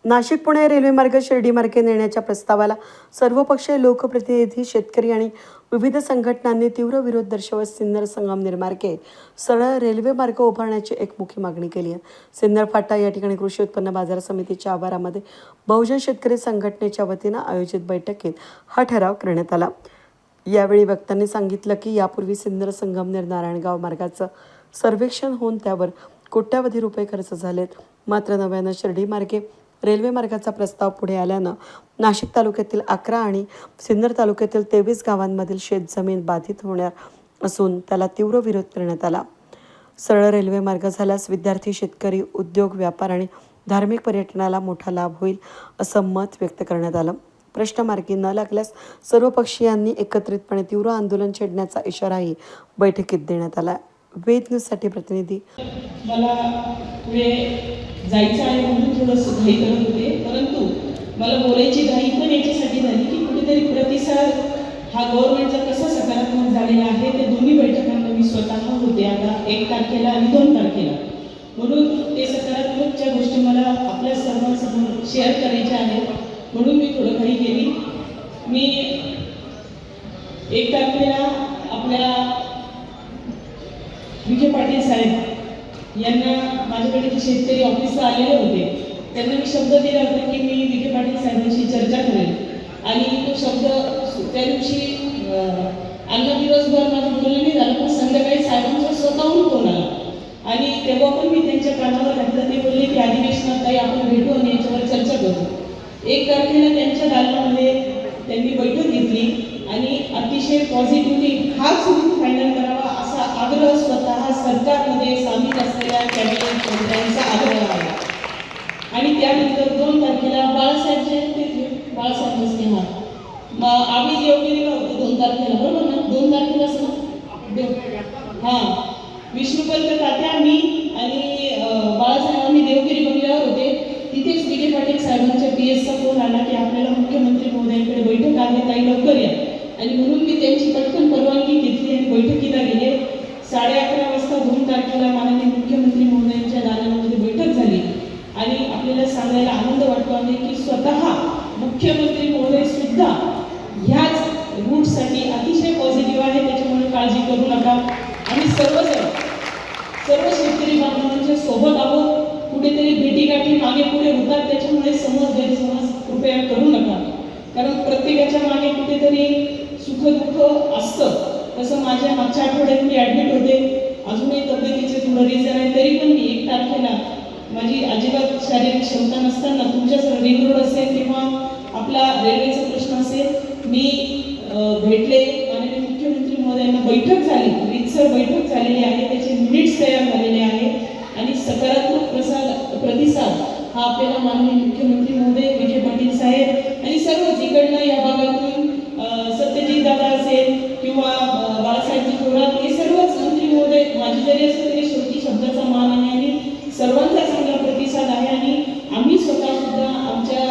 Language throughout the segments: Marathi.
नाशिक पुणे रेल्वे मार्ग शिर्डी मार्गे नेण्याच्या प्रस्तावाला सर्वपक्षीय लोकप्रतिनिधी, शेतकरी आणि विविध संघटनांनी तीव्र विरोध दर्शवत सिन्नर संगमनेर मार्गे सरळ रेल्वे मार्ग उभारण्याची एकमुखी मागणी केली आहे. सिन्नर फाटा या ठिकाणी कृषी उत्पन्न बाजार समितीच्या आवारामध्ये बहुजन शेतकरी संघटनेच्या वतीनं आयोजित बैठकीत हा ठराव करण्यात आला. यावेळी वक्त्यांनी सांगितलं की यापूर्वी सिन्नर संगमनेर नारायणगाव मार्गाचं सर्वेक्षण होऊन त्यावर कोट्यावधी रुपये खर्च झालेत. मात्र नव्यानं शिर्डी मार्गे रेल्वे मार्गाचा प्रस्ताव पुढे आल्यानं नाशिक तालुक्यातील 11 आणि सिन्नर तालुक्यातील 23 गावांमधील शेतजमीन बाधित होणार असून त्याला तीव्र विरोध करण्यात आला. सरळ रेल्वे मार्ग झाल्यास विद्यार्थी, शेतकरी, उद्योग, व्यापार आणि धार्मिक पर्यटनाला मोठा लाभ होईल असं मत व्यक्त करण्यात आलं. प्रश्न मार्गी न लागल्यास सर्व पक्षीयांनी एकत्रितपणे तीव्र आंदोलन छेडण्याचा इशाराही बैठकीत देण्यात आला. वेद न्यूजसाठी प्रतिनिधी. मला पुढे जायचं आहे म्हणून थोडंसं घाई करत होते, परंतु मला बोलायची घाई पण याच्यासाठी झाली की कुठेतरी प्रतिसाद हा गव्हर्नमेंटचा कसा सकारात्मक झालेला आहे. त्या दोन्ही बैठकांना मी स्वतः होते, आता 1 तारखेला आणि 2 तारखेला, म्हणून ते सकारात्मकच्या गोष्टी मला आपल्या सर्वांसमोर शेअर करायच्या आहेत, म्हणून मी थोडं घाई केली. मी 1 तारखेला आपल्या विखे पाटील साहेब यांना माझ्याकडे जे शेतकरी ऑफिसला आलेले होते त्यांना मी शब्द दिला होता की मी विखे पाटील साहेबांशी चर्चा करेन, आणि तो शब्द त्या दिवशी अन्न दिवसभर माझं बोलणं नाही झालं, पण संध्याकाळी साहेबांचा स्वतःहून फोन आला आणि तेव्हा पण मी त्यांच्या कानावर घातलं. ते बोलले की अधिवेशनात ताई आपण भेटू आणि याच्यावर चर्चा करू. 1 तारखेला त्यांच्या दालनामध्ये त्यांनी बैठक घेतली आणि अतिशय पॉझिटिव्हली हाच रूट फायनल करावा असा आग्रह स्वतः सरकारमध्ये सामील असलेल्या कॅबिनेट मंत्र्यांचा आग्रह आहे. आणि त्यानंतर 2 तारखेला बाळासाहेब जयंती, बाळासाहेब नसते, आम्ही देवगिरीला होतो 2 तारखेला, बरोबर ना? 2 तारखेलाच ना? विष्णुपंत तात्या, मी आणि बाळासाहेब आम्ही देवगिरी बंगल्यावर होते. तिथेच विखे पाटील साहेबांच्या PS चा फोन आला की आपल्याला मुख्यमंत्री महोदयांकडे बैठक आहे, ताई लवकर या. आणि म्हणून मी त्यांची पटकन परवानगी घेतली आणि बैठकीला गेले. 11:30 वाजता 2 तारखेला माननीय मुख्यमंत्री महोदयांच्या दालनामध्ये बैठक झाली आणि आपल्याला सांगायला आनंद वाटतो आहे की स्वतः मुख्यमंत्री महोदय सुद्धा ह्याच रूटसाठी अतिशय पॉझिटिव्ह आहे. त्याच्यामुळे काळजी करू नका. आम्ही सर्व शेतकरी बांधवांच्या सोबत आहोत. कुठेतरी भेटीगाठी मागे पुढे होतात, त्याच्यामुळे समज गैरसमज कृपया करू नका, कारण प्रत्येकाच्या मागे कुठेतरी सुख दुःख असतं. तसं माझ्या मागच्या आठवड्यात मी ॲडमिट होते, अजूनही तब्येतीचे थोडं रिझन आहे, तरी पण मी 1 तारखेला माझी अजिबात शारीरिक क्षमता नसताना तुमच्यासह रिंग रोड असेल किंवा आपला रेल्वेचा प्रश्न असेल, मी भेटले. माननीय मुख्यमंत्री महोदयांना बैठक झाली, रीतसर बैठक झालेली आहे, त्याचे मिनिट्स तयार झालेले आहेत आणि सकारात्मक प्रतिसाद हा आपल्याला माननीय मुख्यमंत्री महोदय, विखे पाटील साहेब आणि सर्व जिकडनं या भागातून सत्यजित दादा असेल किंवा बाळासाहेबजी थोरात, हे सर्वच मंत्री महोदय, माझी जरी असं तरी शेवटी शब्दाचा मान आहे आणि सर्वांचा चांगला प्रतिसाद आहे. आणि आम्ही स्वतः सुद्धा आमच्या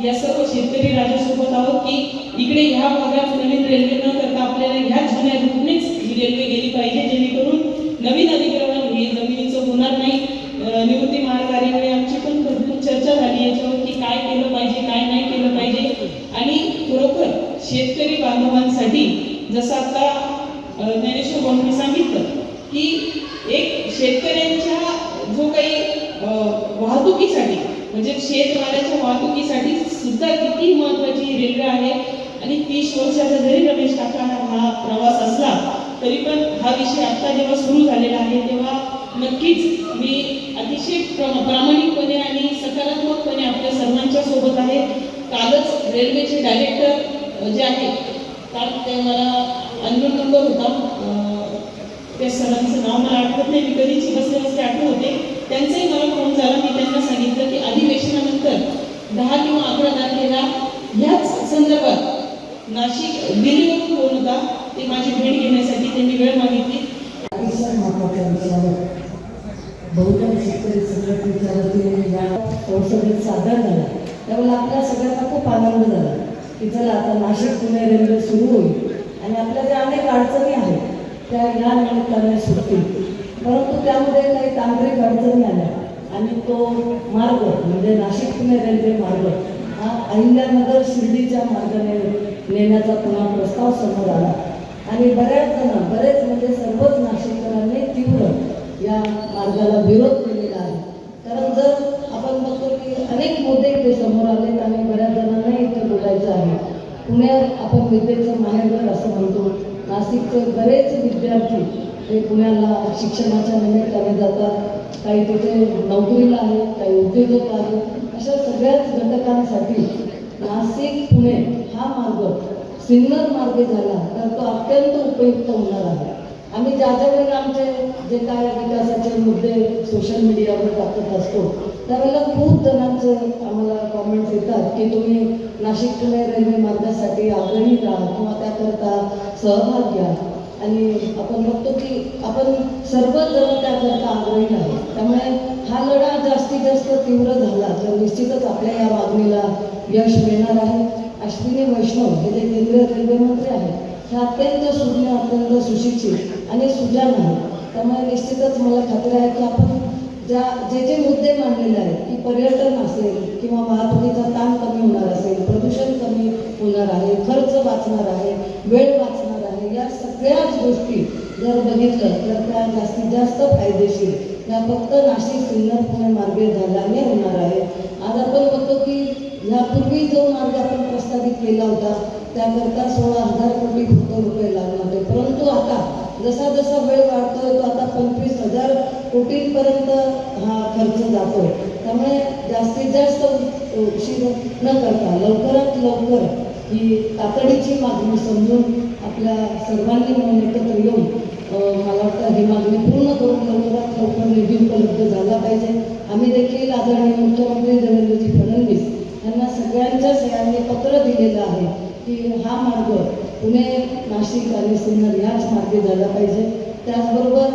या सर्व शेतकरी राजासोबत आहोत की इकडे ह्या भागात नवीन रेल्वे न करता आपल्याला ह्या जुन्या रूटनेच ही रेल्वे गेली पाहिजे, जेणेकरून नवीन अधिग्रहण हे जमिनीचं होणार नाही. निवृत्ती महाकार्यामुळे आमची पण भरपूर चर्चा झाली याच्यावर की काय केलं पाहिजे, काय नाही केलं पाहिजे. आणि खरोखर शेतकरी बांधवांसाठी जसं आता ज्ञानेश्वर भाऊंनी सांगितलं की एक शेतकऱ्यांच्या जो काही वाहतुकीसाठी म्हणजे शेतमालाच्या वाहतुकीसाठी सुद्धा किती महत्त्वाची रेल्वे आहे. आणि 30 वर्षाचा जरी रमेश काकांना हा प्रवास असला तरी पण हा विषय आता जेव्हा सुरू झालेला आहे तेव्हा नक्कीच मी अतिशय प्रामाणिकपणे आणि सकारात्मकपणे आपल्या सर्वांच्या सोबत आहे. कालच रेल्वेचे डायरेक्टर जे आहेत, काल ते मला अननोन नंबर होता, त्या सरांचं नाव मला आठवत नाही, मी कधीची बसले आठवत होते, त्यांचाही मला फोन झाला. मी त्यांना सांगितलं की अधिवेशनानंतर 10 किंवा 11 तारखेला ह्याच संदर्भात नाशिक दिल्लीवरून फोन होता, ते माझी भेट घेण्यासाठी त्यांनी वेळ मागितली. बहुजन शेतकरी संघटनेच्या वतीने या संसदेत सादर झाला त्यावेळेला आपल्या सगळ्यांना खूप आनंद झाला की चला आता नाशिक पुणे रेल्वे सुरू होईल आणि आपल्या ज्या अनेक अडचणी आहेत त्या या निमित्ताने सुटतील. परंतु त्यामध्ये काही तांत्रिक अडचणी आल्या आणि तो मार्ग म्हणजे नाशिक पुणे रेल्वे मार्ग हा अहिल्यानगर शिर्डीच्या मार्गाने नेण्याचा पुन्हा प्रस्ताव समोर आला आणि बरेच म्हणजे सर्वच नाशिककरांनी तीव्र या मार्गाला विरोध केलेला आहे. कारण जर आपण बघतो की अनेक मुद्दे इथे समोर आलेत आणि बऱ्याच जणांना इथे बोलायचं आहे. पुण्यात आपण विद्येचं माहेरघर असं म्हणतो. नाशिकचे बरेच विद्यार्थी हे पुण्याला शिक्षणाच्या निमित्ताने जातात. काही तिथे नोकरीला आहेत, काही उद्योजक आहेत. अशा सगळ्याच घटकांसाठी नाशिक पुणे हा मार्ग सिग्नल मार्ग झाला तर तो अत्यंत उपयुक्त होणार आहे. आम्ही ज्या वेळेला आमचे जे काय विकासाचे मुद्दे सोशल मीडियावर टाकत असतो त्यावेळेला खूप जणांचं आम्हाला कॉमेंट्स येतात की तुम्ही नाशिक पुणे रेल्वे मार्गासाठी आग्रही राहा किंवा त्याकरता सहभाग घ्या. आणि आपण बघतो की आपण सर्वच जण त्याकरता आग्रही आहोत. त्यामुळे हा लढा जास्तीत जास्त तीव्र झाला तर निश्चितच आपल्या या मागणीला यश मिळणार आहे. अश्विनी वैष्णव हे जे केंद्रीय रेल्वे मंत्री आहेत हे अत्यंत सुज्ञ, अत्यंत सुशिक्षित आणि सुजाण आहेत. त्यामुळे निश्चितच मला खात्री आहे की आपण जे मुद्दे मांडलेले आहेत की पर्यटन असेल किंवा वाहतुकीचा ताण कमी होणार असेल, प्रदूषण कमी होणार आहे, खर्च वाचणार आहे, वेळ वाचणार आहे, या सगळ्याच गोष्टी जर बघितलं तर त्या जास्तीत जास्त फायदेशीर या फक्त नाशिक सिन्नर पुणे मार्गे झाल्याने होणार आहे. आज आपण बघतो की यापूर्वी जो मार्ग आपण प्रस्तावित केला होता त्याकरता 16,000 कोटी रुपये लागले होते. परंतु आता जसा जसा वेळ वाढतोय तो आता 25,000 कोटींपर्यंत हा खर्च जातोय. त्यामुळे जास्तीत जास्त उशीर न करता लवकरात लवकर ही तातडीची मागणी समजून आपल्या सर्वांनी मिळून एकत्र येऊन मला वाटतं ही मागणी पूर्ण करून लवकरात लवकर निधी उपलब्ध झाला पाहिजे. आम्ही देखील आदरणीय मुख्यमंत्री देवेंद्रजी फडणवीस यांना सगळ्यांच्या सह्यांनी पत्र दिलेलं आहे की हा मार्ग पुणे, नाशिक आणि सिन्नर याच मार्गे झाला पाहिजे. त्याचबरोबर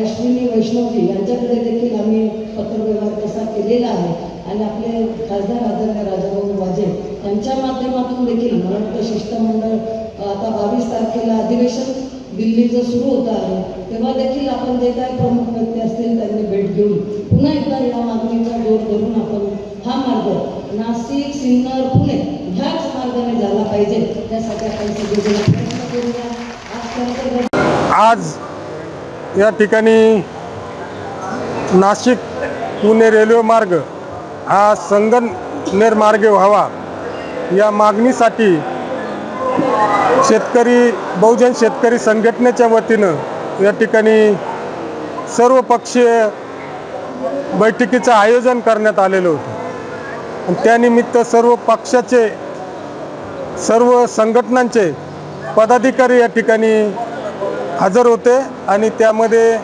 अश्विनी वैष्णवजी यांच्याकडे देखील आम्ही पत्रव्यवहार तसा केलेला आहे आणि आपले खासदार आदरणीय राजाभाऊ वाजे यांच्या माध्यमातून देखील मला वाटतं शिष्टमंडळ आता 22 तारखेला अधिवेशन दिल्लीचं सुरू होतं आहे तेव्हा देखील आपण जे काही प्रमुख व्यक्ती असतील त्यांनी भेट घेऊन पुन्हा एकदा या मागणीचा जोर धरून आपण हा मार्ग नाशिक, सिन्नर, पुणे ह्याच मार्गाने झाला पाहिजे त्यासाठी आपण सगळेजण प्रयत्न करूया. आज या ठिकाणी नाशिक पुणे रेल्वे मार्ग हा संगमनेर मार्गे व्हावा या मागणीसाठी बहुजन शेतकरी संघटनेच्या वतीनं या ठिकाणी सर्वपक्षीय बैठकीचं आयोजन करण्यात आलेलं होतं. त्यानिमित्त सर्व पक्षाचे, सर्व संघटनांचे पदाधिकारी या ठिकाणी हजर होते आणि त्यामध्ये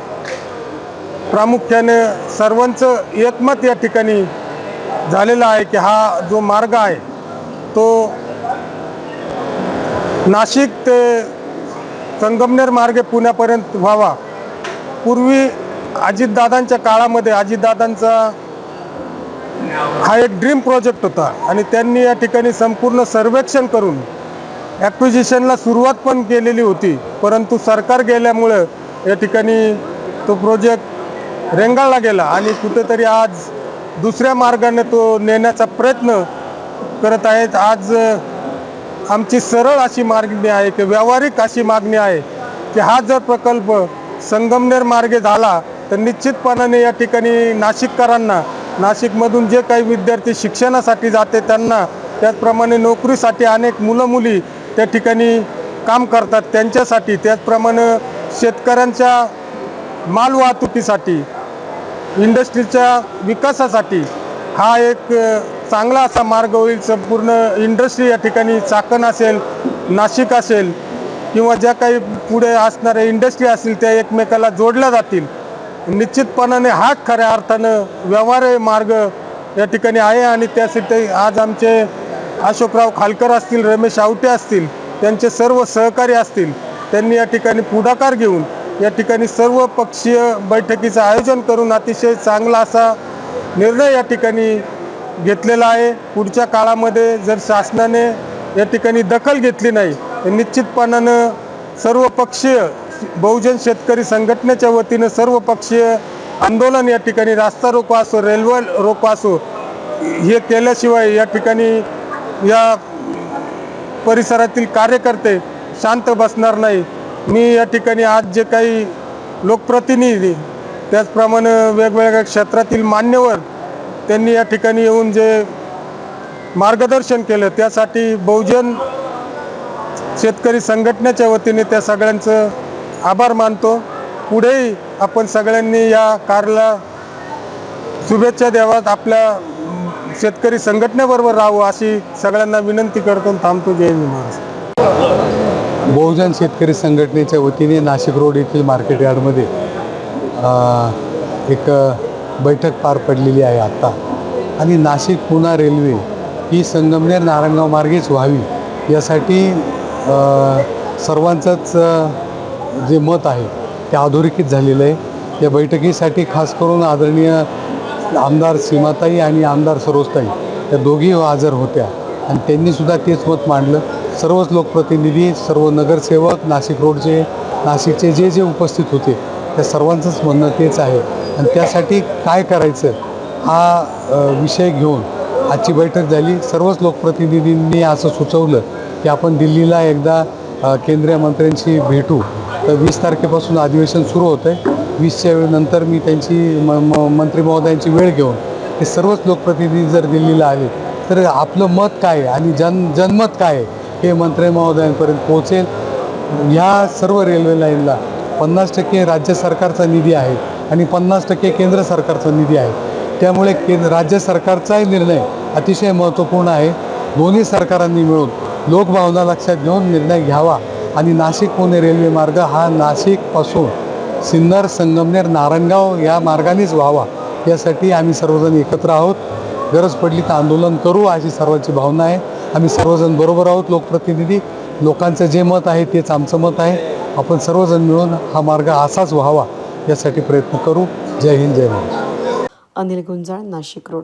प्रामुख्याने सर्वांचं एकमत या ठिकाणी झालेलं आहे की हा जो मार्ग आहे तो नाशिक ते संगमनेर मार्गे पुण्यापर्यंत व्हावा. पूर्वी अजितदादांच्या काळामध्ये अजितदादांचा हा एक ड्रीम प्रोजेक्ट होता आणि त्यांनी या ठिकाणी संपूर्ण सर्वेक्षण करून ॲक्विजिशनला सुरुवात पण केलेली होती. परंतु सरकार गेल्यामुळं या ठिकाणी तो प्रोजेक्ट रेंगाळला गेला आणि कुठेतरी आज दुसऱ्या मार्गाने तो नेण्याचा प्रयत्न करत आहेत. आज आमची सरळ अशी मागणी आहे की व्यावहारिक अशी मागणी आहे की हा जर प्रकल्प संगमनेर मार्गे झाला तर निश्चितपणाने या ठिकाणी नाशिककरांना, नाशिकमधून जे काही विद्यार्थी शिक्षणासाठी जाते त्यांना, त्याचप्रमाणे नोकरीसाठी अनेक मुलं मुली त्या ठिकाणी काम करतात त्यांच्यासाठी, त्याचप्रमाणे शेतकऱ्यांच्या मालवाहतुकीसाठी, इंडस्ट्रीच्या विकासासाठी हा एक चांगला असा मार्ग होईल. संपूर्ण इंडस्ट्री या ठिकाणी चाकण असेल, नाशिक असेल किंवा ज्या काही पुढे असणाऱ्या इंडस्ट्री असतील त्या एकमेकाला जोडल्या जातील. निश्चितपणाने हा खऱ्या अर्थानं व्यवहार्य मार्ग या ठिकाणी आहे आणि त्यासाठी आज आमचे अशोकराव खालकर असतील, रमेश आवटे असतील, त्यांचे सर्व सहकारी असतील, त्यांनी या ठिकाणी पुढाकार घेऊन या ठिकाणी सर्व पक्षीय बैठकीचं आयोजन करून अतिशय चांगला असा निर्णय या ठिकाणी घेतलेला आहे. पुढच्या काळामध्ये जर शासनाने या ठिकाणी दखल घेतली नाही तर निश्चितपणानं सर्व पक्षीय बहुजन शेतकरी संघटनेच्या वतीनं सर्व पक्षीय आंदोलन या ठिकाणी रास्ता रोको असो, रेल्वे रोको असो, हे केल्याशिवाय या ठिकाणी या परिसरातील कार्यकर्ते शांत बसणार नाही. मी या ठिकाणी आज जे काही लोकप्रतिनिधी त्याचप्रमाणे वेगवेगळ्या क्षेत्रातील मान्यवर त्यांनी या ठिकाणी येऊन जे मार्गदर्शन केलं त्यासाठी बहुजन शेतकरी संघटनेच्या वतीने त्या सगळ्यांचं आभार मानतो. पुढेही आपण सगळ्यांनी या कार्याला शुभेच्छा द्याव्यात, आपल्या शेतकरी संघटनेबरोबर राहावं अशी सगळ्यांना विनंती करतो. थांबतो. जय हिंद महाराष्ट्र. बहुजन शेतकरी संघटनेच्या वतीने नाशिक रोड येथील मार्केट यार्डमध्ये एक बैठक पार पडलेली आहे आत्ता. आणि नाशिक पुणा रेल्वे ही संगमनेर नारायणगाव मार्गेच व्हावी यासाठी सर्वांचंच जे मत आहे ते अधोरेखित झालेलं आहे. या बैठकीसाठी खास करून आदरणीय आमदार सीमाताई आणि आमदार सरोजताई या दोघी हजर होत्या आणि त्यांनीसुद्धा तेच मत मांडलं. सर्वच लोकप्रतिनिधी, सर्व नगरसेवक, नाशिक रोडचे, नाशिकचे जे जे उपस्थित होते त्या सर्वांचंच म्हणणं तेच आहे. आणि त्यासाठी काय करायचं हा विषय घेऊन आजची बैठक झाली. सर्वच लोकप्रतिनिधींनी असं सुचवलं की आपण दिल्लीला एकदा केंद्रीय मंत्र्यांशी भेटू. तर 20 तारखेपासून अधिवेशन सुरू होतं आहे. 20च्या वेळेनंतर मी त्यांची मंत्री महोदयांची वेळ घेऊन हे सर्वच लोकप्रतिनिधी जर दिल्लीला आले तर आपलं मत काय आणि जनमत काय आहे हे मंत्री महोदयांपर्यंत पोहोचेल. ह्या सर्व रेल्वे लाईनला 50% राज्य सरकारचा निधी आहे आणि 50% केंद्र सरकारचा निधी आहे. त्यामुळे राज्य सरकारचाही निर्णय अतिशय महत्त्वपूर्ण आहे. दोन्ही सरकारांनी मिळून लोकभावना लक्षात घेऊन निर्णय घ्यावा आणि नाशिक पुणे रेल्वे मार्ग हा नाशिकपासून सिन्नर, संगमनेर, नारायणगाव या मार्गानेच व्हावा यासाठी आम्ही सर्वजण एकत्र आहोत. गरज पडली तर आंदोलन करू अशी सर्वांची भावना आहे. आम्ही सर्वजण बरोबर आहोत. लोकप्रतिनिधी, लोकांचं जे मत आहे तेच आमचं मत आहे. आपण सर्वजण मिळून हा मार्ग असाच व्हावा यासाठी प्रयत्न करू. जय हिंद, जय महाराष्ट्र. अनिल गुंजाळ, नाशिक रोड.